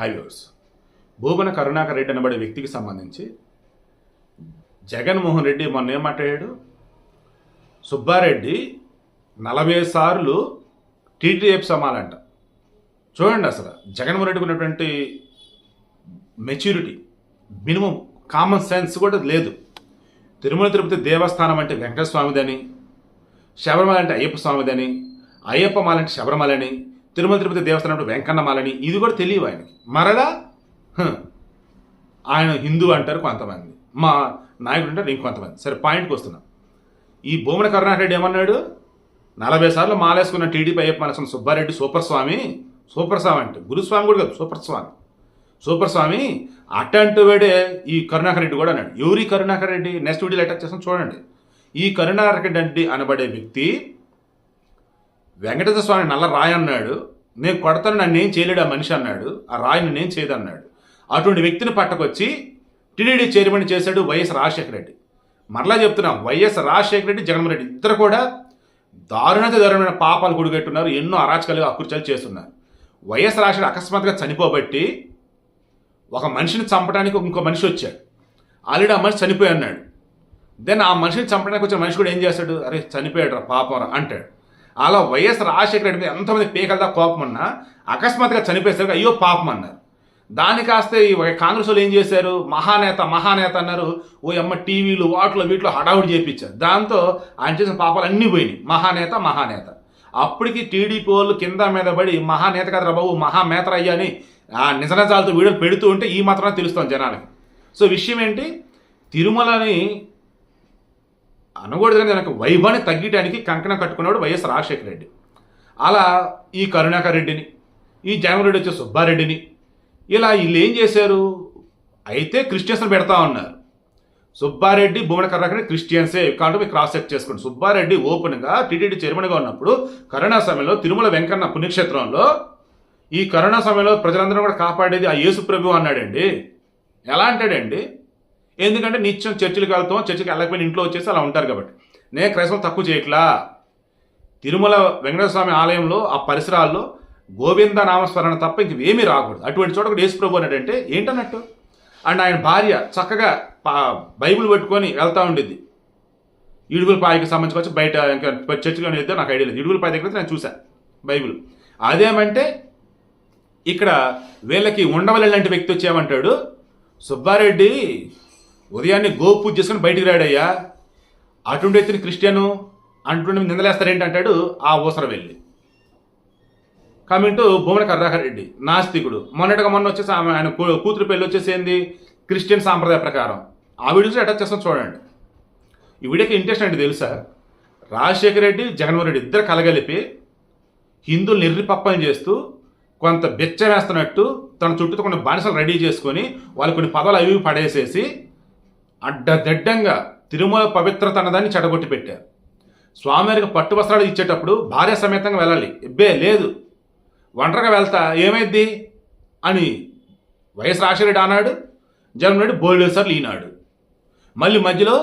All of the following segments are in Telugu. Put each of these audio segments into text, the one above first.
హైవేస్ భూమన కరుణాకర్ రెడ్డి అనబడే వ్యక్తికి సంబంధించి జగన్మోహన్ రెడ్డి మొన్న ఏం మాట్లాడాడు? సుబ్బారెడ్డి 40 సార్లు టీటీఎఫ్ సమాలంట. చూడండి, అసలు జగన్మోహన్ రెడ్డికి ఉన్నటువంటి మెచ్యూరిటీ, మినిమం కామన్ సెన్స్ కూడా లేదు. తిరుమల తిరుపతి దేవస్థానం అంటే వెంకటేశ్వర స్వామిదని, శబరిమల అంటే అయ్యప్ప స్వామిదని, అయ్యప్ప మాల అంటే శబరిమలని, తిరుమల తిరుపతి దేవస్థానం అంటే వెంకన్నమాలని, ఇది కూడా తెలియవు ఆయనకి. మరలా ఆయన హిందూ అంటారు కొంతమంది, మా నాయకుడు అంటారు ఇంకొంతమంది. సరే, పాయింట్కి వస్తున్నాం. ఈ భూమన కరుణాకర్ రెడ్డి ఏమన్నాడు? 40 సార్లు మాలేసుకున్న టీడీపీ అయ్యప్ప మాలేసుకున్న సుబ్బారెడ్డి సూపర్ స్వామి అంటే గురుస్వామి కూడా కాదు, సూపర్ స్వామి అట్టంటూ వేడే ఈ కరుణాకర్ రెడ్డి కూడా అన్నాడు. ఎవరి కరుణాకర్ రెడ్డి? నెక్స్ట్ వీడియోలో అటాక్ చేస్తాం చూడండి. ఈ కరుణాకర్ రెడ్డి అనబడే వ్యక్తి వెంకటేశ్వర స్వామి నల్ల రాయి అన్నాడు, నేను కొడతాను, నన్ను ఏం చేయలేడు ఆ మనిషి అన్నాడు, ఆ రాయి నన్ను ఏం చేయదన్నాడు. అటువంటి వ్యక్తిని పట్టుకొచ్చి టీడీడీ చైర్మన్ చేశాడు వైఎస్ రాజశేఖర రెడ్డి. మరలా చెప్తున్నాం, వైఎస్ రాజశేఖర రెడ్డి, జగన్మోహన్ రెడ్డి ఇద్దరు కూడా దారుణమైన పాపాలు కొడుగట్టున్నారు, ఎన్నో అరాచకాలు అకృత్యాలు చేస్తున్నారు. వైఎస్ రాజశేఖర అకస్మాత్తుగా చనిపోబట్టి ఒక మనిషిని చంపడానికి ఇంకో మనిషి వచ్చాడు. ఆల్రెడీ ఆ మనిషి చనిపోయి అన్నాడు. దెన్ ఆ మనిషిని చంపడానికి వచ్చిన మనిషి కూడా ఏం చేస్తాడు? అరే చనిపోయాడు రా పాపం రా అంటాడు. అలా వైఎస్ రాజశేఖర రెడ్డి మీద ఎంతమంది పేకలదా కోపం అన్నా అకస్మాత్తుగా చనిపోయేసరికి అయ్యో పాపం అన్నారు. దాని కాస్తే ఈ కాంగ్రెస్ వాళ్ళు ఏం చేశారు? మహానేత అన్నారు. ఓ అమ్మ టీవీలు వాటిలో వీటిలో హడావుడి చేయించారు. దాంతో ఆయన చేసిన పాపాలు అన్నీ పోయినాయి. మహానేత అప్పటికి టీడీపీ వాళ్ళు కింద మీద పడి మహానేత కదరా బాబు, మహామేతరయ్య అని ఆ నిజాలతో వీడియోలు పెడుతూ ఉంటే ఈ మాత్రమే తెలుస్తుంది జనాలకి. సో విషయం ఏంటి? తిరుమలని అనకూడదు కానీ దానికి వైభవాన్ని తగ్గటానికి కంకణం కట్టుకున్నాడు వైఎస్ రాజశేఖర రెడ్డి. అలా ఈ కరుణాకర్ రెడ్డిని, ఈ జగన్మోహన్ రెడ్డి వచ్చే సుబ్బారెడ్డిని, ఇలా వీళ్ళు ఏం చేశారు? అయితే క్రిస్టియన్స్ని పెడతా ఉన్నారు. సుబ్బారెడ్డి, భూమన కరుణాకర్ రెడ్డి క్రిస్టియన్సే కాబట్టి మీరు క్రాస్ చెక్ చేసుకోండి. సుబ్బారెడ్డి ఓపెన్గా టీటీడీ చైర్మన్గా ఉన్నప్పుడు కరోనా సమయంలో తిరుమల వెంకన్న పుణ్యక్షేత్రంలో ఈ కరోనా సమయంలో ప్రజలందరూ కూడా కాపాడేది ఆ యేసు ప్రభు అన్నాడండి. ఎలా అంటాడండి? ఎందుకంటే నిత్యం చర్చిలకు వెళ్తాం, చర్చికి వెళ్ళకపోయిన ఇంట్లో వచ్చేసి అలా ఉంటారు కాబట్టి. నేను క్రైస్తవం తక్కువ చేయట్లా. తిరుమల వెంకటేశ్వర స్వామి ఆలయంలో ఆ పరిసరాల్లో గోవింద నామస్మరణ తప్ప ఇంకేమీ రాకూడదు. అటువంటి చోట యేసు ప్రభు అన్నాడంటే ఏంటన్నట్టు? అండ్ ఆయన భార్య చక్కగా బైబిల్ పెట్టుకొని వెళ్తూ ఉండిద్ది. ఇడుగులపాయకి సంబంధించి వచ్చి బయట ఇంకా చర్చిలో వెళ్తే నాకు ఐడియా లేదు. ఇడుగులపాయ దగ్గర నేను చూశాను బైబిల్. అదేమంటే ఇక్కడ వీళ్ళకి ఉండవల్లి లాంటి వ్యక్తి వచ్చేమంటాడు, సుబ్బారెడ్డి ఉదయాన్నే గోపూజ చేసుకుని బయటికి రాడయ్యా, అటువంటి వ్యక్తిని క్రిస్టియను అంటుండే నిందలేస్తారేంటి అంటాడు ఆ ఊసర వెళ్ళి. కమింటూ భూమన కరుణాకర్ రెడ్డి నాస్తికుడు. మొన్న వచ్చేసి ఆయన కూతురు పెళ్ళి వచ్చేసి ఏంది? క్రిస్టియన్ సాంప్రదాయ ప్రకారం. ఆ వీడియోస్ అటాచ్ చేస్తాం చూడండి. ఈ వీడియోకి ఇంట్రెస్ట్ అంటే తెలుసా? రాజశేఖర రెడ్డి, జగన్మోహన్ రెడ్డి ఇద్దరు కలగలిపి హిందువులు నిర్రిపప్పని చేస్తూ కొంత బెచ్చ వేస్తున్నట్టు తన చుట్టూ కొన్ని బానిసలు రెడీ చేసుకొని వాళ్ళు కొన్ని పదవులు అవి పడేసేసి అడ్డదిడ్డంగా తిరుమల పవిత్రత అన్నదాన్ని చెడగొట్టి పెట్టారు. స్వామివారికి పట్టు వస్త్రాలు ఇచ్చేటప్పుడు భార్య సమేతంగా వెళ్ళాలి. లేదు, ఒంటరిగా వెళ్తా ఏమైద్ది అని వైఎస్ రాజశేఖర రెడ్డి అన్నాడు. జగన్ రెడ్డి బోల్డ్ సార్లు ఈనాడు. మళ్ళీ మధ్యలో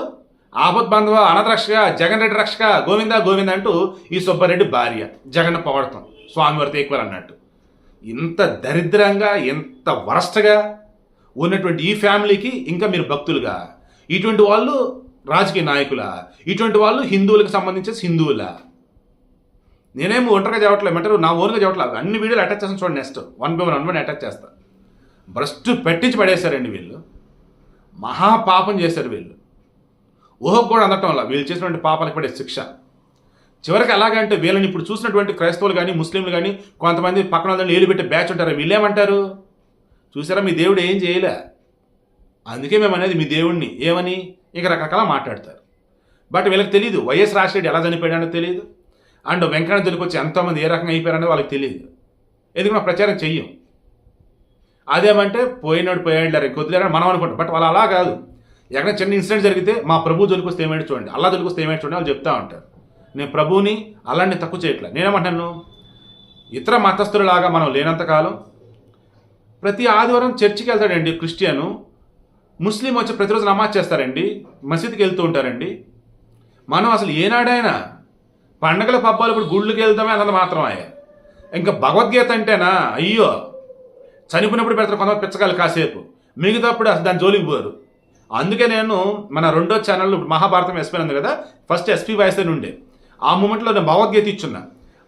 ఆపద్బంధవ అనాథ రక్షక, జగన్ రెడ్డి రక్షక, గోవింద అంటూ ఈ సుబ్బారెడ్డి భార్య జగన్ పొగడతాం స్వామివారితో ఈక్వల్ అన్నట్టు. ఇంత దరిద్రంగా, ఎంత వరస్ట్గా ఉన్నటువంటి ఈ ఫ్యామిలీకి ఇంకా మీరు భక్తులుగా, ఇటువంటి వాళ్ళు రాజకీయ నాయకుల, ఇటువంటి వాళ్ళు హిందువులకు సంబంధించిన హిందువులా? నేనేమో ఒంటరిగా చెప్పట్లేదు, ఏమంటారు నా ఓన్గా చెప్పట్లేదు. అన్ని వీడియోలు అటాచ్ చేస్తాను చూడండి. నెక్స్ట్ 1 by 1 అటాచ్ చేస్తా. భ్రష్టు పెట్టించి పడేశారండి వీళ్ళు. మహాపాపం చేశారు వీళ్ళు. ఊహకు కూడా అందటం వల్ల వీళ్ళు చేసినటువంటి పాపాలకు పడే శిక్ష. చివరికి ఎలాగంటే వీళ్ళని ఇప్పుడు చూసినటువంటి క్రైస్తవులు కానీ, ముస్లింలు కానీ, కొంతమంది పక్కన వాళ్ళని ఏలు పెట్టే బ్యాచ్ ఉంటారు. వీళ్ళేమంటారు? చూసారా మీ దేవుడు ఏం చేయలే, అందుకే మేము అనేది మీ దేవుడిని ఏమని ఇక రకరకాల మాట్లాడతారు. బట్ వీళ్ళకి తెలియదు వైఎస్ రాజశేఖర ఎలా చనిపోయాడో తెలియదు. అండ్ వెంకన్న తెలుగు వచ్చి ఎంతోమంది ఏ రకంగా అయిపోయారనేది వాళ్ళకి తెలియదు. ఎందుకంటే ప్రచారం చెయ్యం. అదేమంటే పోయినాడు కొద్దిలేరా మనం అనుకుంటాం. బట్ వాళ్ళు అలా కాదు. ఎక్కడ చిన్న ఇన్సిడెంట్ జరిగితే మా ప్రభు జోలికి వస్తే ఏమైనా చూడండి, అల్లా జోలికి వస్తే ఏమైనా చూడండి వాళ్ళు చెప్తా ఉంటారు. నేను ప్రభువుని అలాంటి తక్కువ చేయట్లేదు. నేనేమంటాను, ఇతర మతస్థులలాగా మనం లేనంతకాలం ప్రతి ఆదివారం చర్చికి వెళ్తాడండి క్రిస్టియను, ముస్లిం వచ్చి ప్రతిరోజు నమాజ్ చేస్తారండి, మసీద్కి వెళ్తూ ఉంటారండి. మనం అసలు ఏనాడైనా పండగల పబ్బాలు ఇప్పుడు గుళ్ళకి వెళ్తామే అన్నది మాత్రమే. ఇంకా భగవద్గీత అంటేనా అయ్యో చనిపోయినప్పుడు పెడతారు కొంతమంది పిచ్చకాయలు కాసేపు, మిగతాప్పుడు అసలు దాని జోలికి పోరు. అందుకే నేను మన రెండో ఛానల్ మహాభారతం ఎస్పీ ఉంది కదా, ఫస్ట్ ఎస్పీ వాయిస్ అని ఉండే. ఆ మూమెంట్లో నేను భగవద్గీత ఇచ్చున్నా.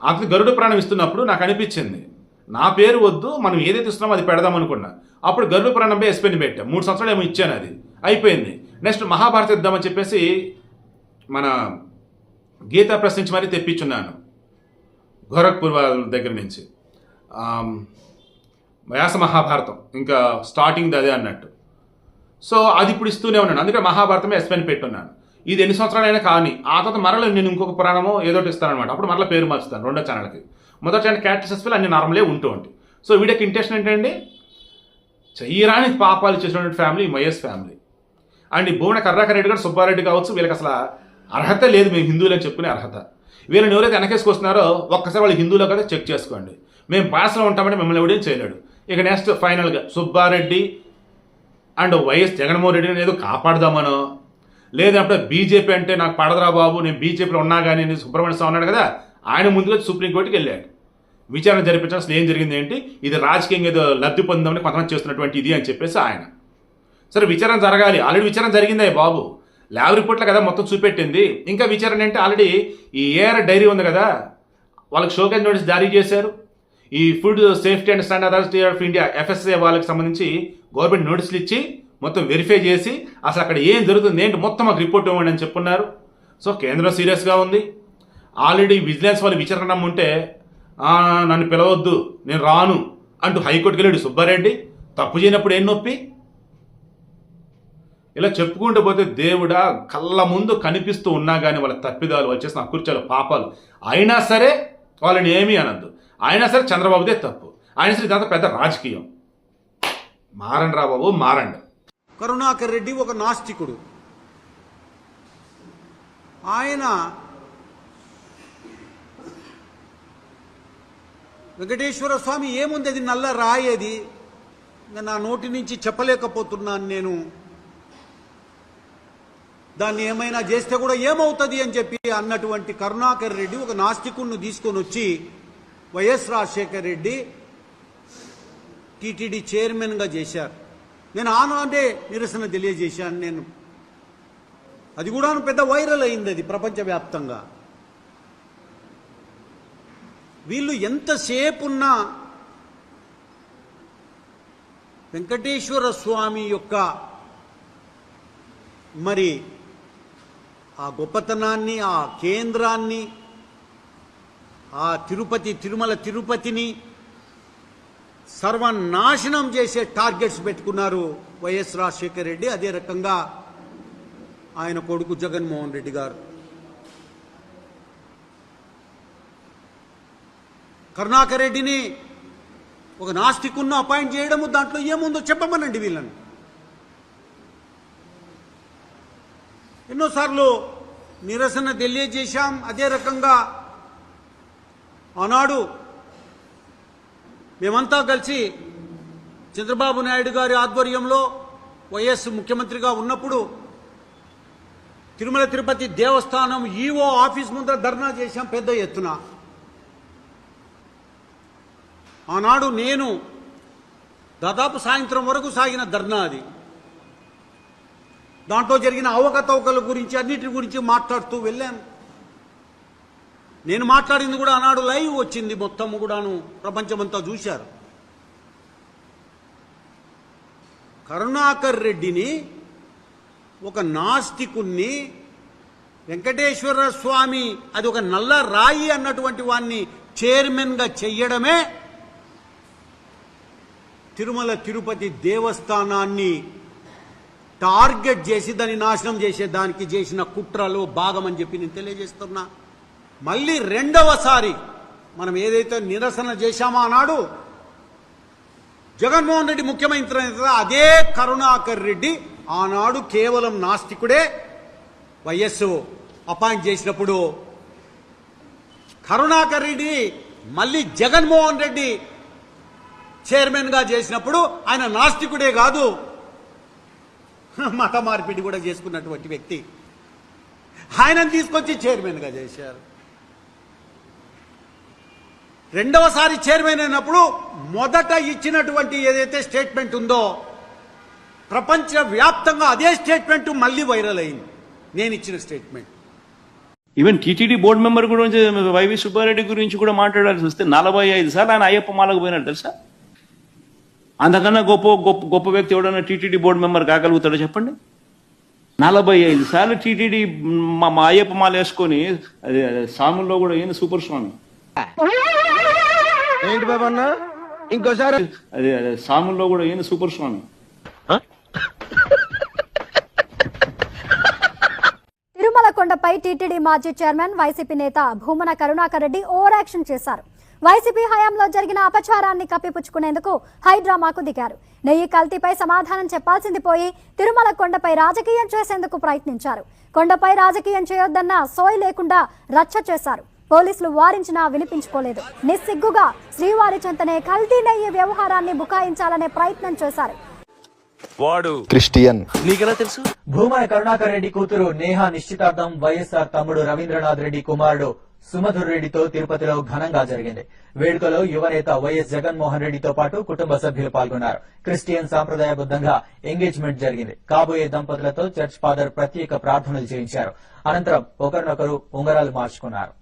అంత గరుడ ప్రాణం ఇస్తున్నప్పుడు నాకు అనిపించింది నా పేరు వద్దు, మనం ఏదైతే ఇస్తున్నామో అది పెడదాం అనుకున్నా. అప్పుడు గరుడ ప్రాణంపై ఎస్పీని పెట్టా. 3 సంవత్సరాలు ఏమో ఇచ్చాను, అది అయిపోయింది. నెక్స్ట్ మహాభారతం ఇద్దామని చెప్పేసి మన గీతా ప్రెస్ నుంచి మరీ తెప్పించున్నాను, గోరఖ్పూర్ వాళ్ళ దగ్గర నుంచి. వ్యాస మహాభారతం ఇంకా స్టార్టింగ్ అదే అన్నట్టు. సో అది ఇప్పుడు ఇస్తూనే ఉన్నాను. అందుకే మహాభారతమే ఎస్పెన్ పెట్టున్నాను. ఇది ఎన్ని సంవత్సరాలైనా కానీ ఆ తర్వాత మరల నేను ఇంకొక పురాణమో ఏదోటి ఇస్తానమాట. అప్పుడు మరలా పేరు మార్చుతాను రెండో ఛానల్కి. మొదటి ఛానల్ క్యారెక్టర్ సస్పెల్ అన్ని నార్మలే ఉంటూ ఉంటాయి. సో వీడియోకి ఇంటెన్షన్ ఏంటంటే, చెయ్యరాని పాపాలు చేసినటువంటి ఫ్యామిలీ వైఎస్ ఫ్యామిలీ. అండ్ ఈ భువన కర్రాకర్ రెడ్డి గారు, సుబ్బారెడ్డి కావచ్చు, వీళ్ళకి అసలు అర్హత లేదు మేము హిందువులు అని చెప్పుకునే అర్హత. వీళ్ళని ఎవరైతే వెనకేసుకొస్తున్నారో ఒక్కసారి వాళ్ళు హిందువులో కదా చెక్ చేసుకోండి. మేము పాస్లో ఉంటామంటే మిమ్మల్ని ఎవడేం చేయలేడు. ఇక నెక్స్ట్ ఫైనల్గా సుబ్బారెడ్డి అండ్ వైఎస్ జగన్మోహన్ రెడ్డిని ఏదో కాపాడదామనో, లేదంటే బీజేపీ అంటే నాకు పడదరా బాబు, నేను బీజేపీలో ఉన్నా కానీ సుబ్రహ్మణ్య స్వామి అన్నాడు కదా, ఆయన ముందుగా సుప్రీంకోర్టుకి వెళ్ళాడు. విచారణ జరిపించాల్సిన ఏం జరిగింది ఏంటి, ఇది రాజకీయంగా ఏదో లబ్ధి పొందామని కొంతమంది చేస్తున్నటువంటి ఇది అని చెప్పేసి ఆయన. సరే విచారణ జరగాలి, ఆల్రెడీ విచారణ జరిగిందే బాబు, ల్యాబ్ రిపోర్ట్లో కదా మొత్తం చూపెట్టింది. ఇంకా విచారణ అంటే ఆల్రెడీ ఈ ఏఆర్ డైరీ ఉంది కదా, వాళ్ళకి షోకేజ్ నోటీస్ జారీ చేశారు. ఈ food safety and standard authority of India FSA వాళ్ళకి సంబంధించి గవర్నమెంట్ నోటీసులు ఇచ్చి మొత్తం వెరిఫై చేసి అసలు అక్కడ ఏం జరుగుతుంది ఏంటి మొత్తం మాకు రిపోర్ట్ ఇవ్వండి అని చెప్పున్నారు. సో కేంద్రం సీరియస్గా ఉంది. ఆల్రెడీ విజిలెన్స్ వాళ్ళు విచారణ ఉంటే నన్ను పిలవద్దు నేను రాను అంటూ హైకోర్టుకి వెళ్ళాడు సుబ్బారెడ్డి. తప్పు చేయనప్పుడు ఏం నొప్పి? ఇలా చెప్పుకుంటూ పోతే దేవుడా కళ్ళ ముందు కనిపిస్తూ ఉన్నా కానీ వాళ్ళ తప్పిదాలు, వాళ్ళు చేసిన అకృత్యాలు, పాపాలు అయినా సరే వాళ్ళని ఏమీ అనద్దు. అయినా సరే చంద్రబాబుదే తప్పు, అయినా సరే ఇదంతా పెద్ద రాజకీయం. మారండి రా బాబు, మారండి. కరుణాకర్ రెడ్డి ఒక నాస్తికుడు. ఆయన వెంకటేశ్వర స్వామి ఏముంది, అది నల్ల రాయేది, నా నోటి నుంచి చెప్పలేకపోతున్నాను నేను, దాన్ని ఏమైనా చేస్తే కూడా ఏమవుతుంది అని చెప్పి అన్నటువంటి కరుణాకర్ రెడ్డి ఒక నాస్తికుడిని తీసుకొని వచ్చి వైఎస్ రాజశేఖర్ రెడ్డి టీటీడీ చైర్మన్గా చేశారు. నేను ఆనాడే నిరసన తెలియజేశాను. నేను అది కూడా పెద్ద వైరల్ అయింది, అది ప్రపంచవ్యాప్తంగా. వీళ్ళు ఎంతసేపు ఉన్నా వెంకటేశ్వర స్వామి యొక్క మరి ఆ గొప్పతనాన్ని, ఆ కేంద్రాన్ని, ఆ తిరుమల తిరుపతిని సర్వనాశనం చేసే టార్గెట్స్ పెట్టుకున్నారు వైఎస్ రాజశేఖర్ రెడ్డి, అదే రకంగా ఆయన కొడుకు జగన్మోహన్ రెడ్డి గారు. కరుణాకర్ రెడ్డిని ఒక నాస్తికున్ని అపాయింట్ చేయడము, దాంట్లో ఏముందో చెప్పమనండి వీళ్ళని. ఎన్నోసార్లు నిరసన తెలియజేశాం. అదే రకంగా ఆనాడు మేమంతా కలిసి చంద్రబాబు నాయుడు గారి ఆధ్వర్యంలో వైఎస్ ముఖ్యమంత్రిగా ఉన్నప్పుడు తిరుమల తిరుపతి దేవస్థానం ఈఓ ఆఫీస్ ముందర ధర్నా చేశాం పెద్ద ఎత్తున. ఆనాడు నేను దాదాపు సాయంత్రం వరకు సాగిన ధర్నా అది. దాంట్లో జరిగిన అవకతవకల గురించి అన్నిటి గురించి మాట్లాడుతూ వెళ్ళాం. నేను మాట్లాడింది కూడా ఆనాడు లైవ్ వచ్చింది, మొత్తం కూడాను ప్రపంచమంతా చూశారు. కరుణాకర్ రెడ్డిని ఒక నాస్తికుణ్ణి, వెంకటేశ్వర స్వామి అది ఒక నల్ల రాయి అన్నటువంటి వాణ్ణి చైర్మన్గా చెయ్యడమే తిరుమల తిరుపతి దేవస్థానాన్ని టార్గెట్ చేసి దాన్ని నాశనం చేసేదానికి చేసిన కుట్రలో భాగమని చెప్పి నేను తెలియజేస్తున్నా. మళ్ళీ రెండవసారి మనం ఏదైతే నిరసన చేశామో ఆనాడు జగన్మోహన్ రెడ్డి ముఖ్యమంత్రి, అదే కరుణాకర్ రెడ్డి ఆనాడు కేవలం నాస్తికుడే. వైఎస్ అపాయింట్ చేసినప్పుడు కరుణాకర్ రెడ్డి మళ్ళీ జగన్మోహన్ రెడ్డి చైర్మన్గా చేసినప్పుడు ఆయన నాస్తికుడే కాదు, మత మార్పిడి కూడా చేసుకున్నటువంటి వ్యక్తి. ఆయనను తీసుకొచ్చి చైర్మన్గా చేశారు. రెండవసారి చైర్మన్ అయినప్పుడు మొదట ఇచ్చినటువంటి ఏదైతే స్టేట్మెంట్ ఉందో ప్రపంచ వ్యాప్తంగా అదే స్టేట్మెంట్ మళ్ళీ వైరల్ అయింది, నేను ఇచ్చిన statement. Even TTD board member గురించి వైవి సుబ్బారెడ్డి గురించి కూడా మాట్లాడాల్సి వస్తే 45 సార్లు ఆయన అయ్యప్ప మాలకు పోయినాడు తెలుసా. అంతకన్నా గొప్ప వ్యక్తి ఎవడన్నా టీటీడీ బోర్డు మెంబర్ కాగలుగుతాడో చెప్పండి. 45 సార్లు టీటీడీ మా అయ్యప్ప మాల వేసుకొని అది స్వాముల్లో కూడా ఏంది సూపర్ స్వామి. ఏంటి బాబు అన్న ఇంకోసారి అది స్వాముల్లో కూడా ఏంది సూపర్ స్వామి. తిరుమల కొండపై టీటీడీ మాజీ చైర్మన్ వైసీపీ నేత భూమన కరుణాకర్ రెడ్డి ఓవర్ యాక్షన్ చేశారు. వైసీపీ హయాంలో జరిగిన అపచారాన్ని కప్పిపుచ్చుకునేందుకు హైడ్రామాకు దిగారు. నెయ్యి కల్తీపై సమాధానం చెప్పాల్సింది పోయి తిరుమల కొండపై రాజకీయం చేసేందుకు ప్రయత్నించారు. కొండపై రాజకీయం చేయొద్దన్న సోయి లేకుండా రచ్చ చేశారు. పోలీసులు వారించినా వినిపించుకోలేదు. నిస్సిగ్గుగా శ్రీవారి చెంతనే కల్తీ నెయ్యి వ్యవహారాన్ని బుకాయించాలనే ప్రయత్నం చేశారు. వాడు క్రిస్టియన్. నీకెలా తెలుసు? భూమన కరుణాకర్ రెడ్డి కూతురు నేహా నిశ్చితార్థం వైఎస్ఆర్ తమ్ముడు రవీంద్రనాథ్ రెడ్డి కుమారుడు సుమధుర్ రెడ్డితో తిరుపతిలో ఘనంగా జరిగింది. వేడుకలో యువనేత వైఎస్ జగన్మోహన్ రెడ్డితో పాటు కుటుంబ సభ్యులు పాల్గొన్నారు. క్రిస్టియన్ సాంప్రదాయబద్ధంగా ఎంగేజ్మెంట్ జరిగింది. కాబోయే దంపతులతో చర్చ్ ఫాదర్ ప్రత్యేక ప్రార్థనలు చేయించారు. అనంతరం ఒకరినొకరు ఉంగరాలు మార్చుకున్నారు.